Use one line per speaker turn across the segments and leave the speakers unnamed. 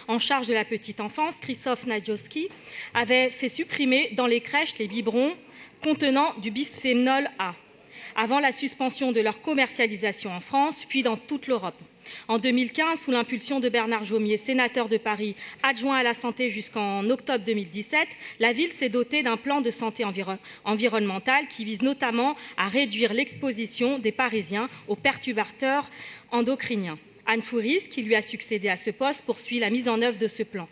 en charge de la petite enfance, Krzysztof Nadziowski, avait fait supprimer dans les crèches les biberons contenant du bisphénol A, avant la suspension de leur commercialisation en France, puis dans toute l'Europe. En 2015, sous l'impulsion de Bernard Jomier, sénateur de Paris, adjoint à la santé jusqu'en octobre 2017, la ville s'est dotée d'un plan de santé environnementale qui vise notamment à réduire l'exposition des Parisiens aux perturbateurs endocriniens. Anne Souris, qui lui a succédé à ce poste, poursuit la mise en œuvre de ce plan.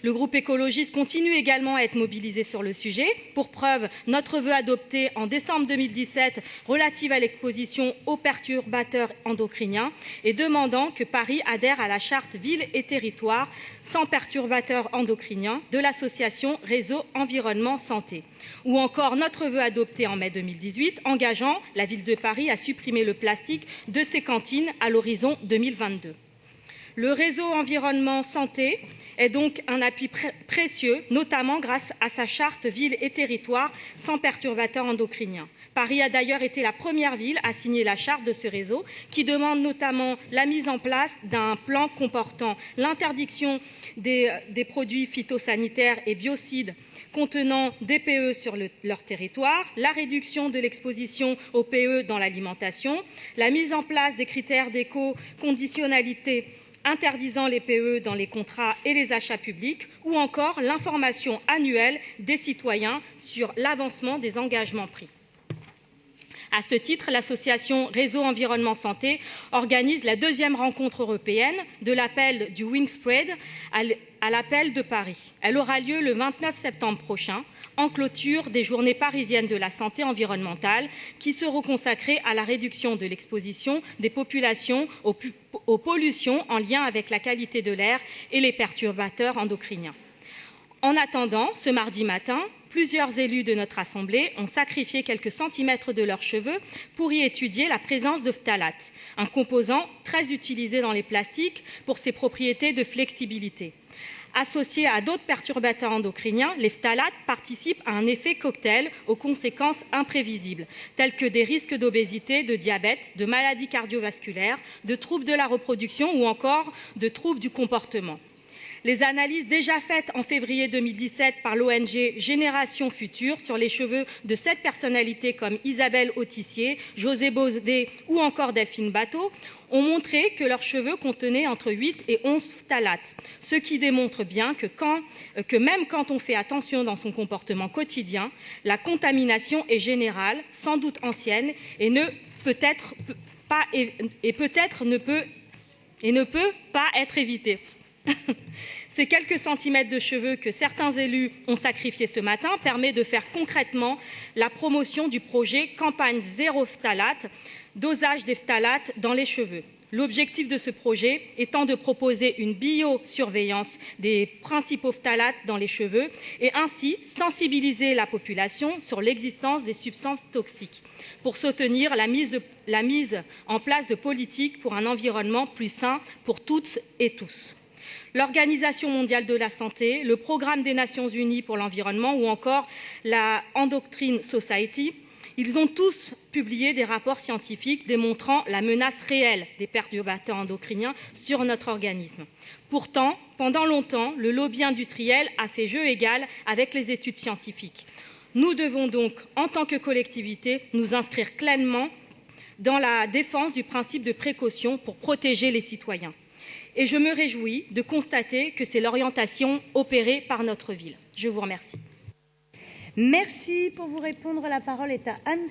Le groupe écologiste continue également à être mobilisé sur le sujet. Pour preuve, notre vœu adopté en décembre 2017 relatif à l'exposition aux perturbateurs endocriniens et demandant que Paris adhère à la charte Villes et territoires sans perturbateurs endocriniens de l'association Réseau Environnement Santé. Ou encore notre vœu adopté en mai 2018 engageant la ville de Paris à supprimer le plastique de ses cantines à l'horizon 2022. Le réseau environnement santé est donc un appui précieux, notamment grâce à sa charte Villes et territoires sans perturbateurs endocriniens. Paris a d'ailleurs été la première ville à signer la charte de ce réseau, qui demande notamment la mise en place d'un plan comportant l'interdiction des produits phytosanitaires et biocides contenant des PE sur leur territoire, la réduction de l'exposition aux PE dans l'alimentation, la mise en place des critères d'éco-conditionnalité interdisant les PE dans les contrats et les achats publics, ou encore l'information annuelle des citoyens sur l'avancement des engagements pris. À ce titre, l'association Réseau Environnement Santé organise la 2e rencontre européenne de l'appel du Wingspread à l'appel de Paris. Elle aura lieu le 29 septembre prochain, en clôture des Journées parisiennes de la santé environnementale, qui seront consacrées à la réduction de l'exposition des populations aux pollutions en lien avec la qualité de l'air et les perturbateurs endocriniens. En attendant, ce mardi matin, plusieurs élus de notre Assemblée ont sacrifié quelques centimètres de leurs cheveux pour y étudier la présence de phtalate, un composant très utilisé dans les plastiques pour ses propriétés de flexibilité. Associés à d'autres perturbateurs endocriniens, les phtalates participent à un effet cocktail aux conséquences imprévisibles, tels que des risques d'obésité, de diabète, de maladies cardiovasculaires, de troubles de la reproduction ou encore de troubles du comportement. Les analyses déjà faites en février 2017 par l'ONG Génération Future sur les cheveux de 7 personnalités comme Isabelle Autissier, José Baudet ou encore Delphine Bateau ont montré que leurs cheveux contenaient entre 8 et 11 phtalates, ce qui démontre bien que même quand on fait attention dans son comportement quotidien, la contamination est générale, sans doute ancienne et ne peut pas être évitée. Ces quelques centimètres de cheveux que certains élus ont sacrifiés ce matin permettent de faire concrètement la promotion du projet Campagne zéro phtalate, dosage des phtalates dans les cheveux. L'objectif de ce projet étant de proposer une biosurveillance des principaux phtalates dans les cheveux et ainsi sensibiliser la population sur l'existence des substances toxiques pour soutenir la mise en place de politiques pour un environnement plus sain pour toutes et tous. L'Organisation mondiale de la santé, le Programme des Nations unies pour l'environnement ou encore la Endocrine Society, ils ont tous publié des rapports scientifiques démontrant la menace réelle des perturbateurs endocriniens sur notre organisme. Pourtant, pendant longtemps, le lobby industriel a fait jeu égal avec les études scientifiques. Nous devons donc, en tant que collectivité, nous inscrire clairement dans la défense du principe de précaution pour protéger les citoyens. Et je me réjouis de constater que c'est l'orientation opérée par notre ville. Je vous remercie.
Merci. Pour vous répondre, la parole est à Anne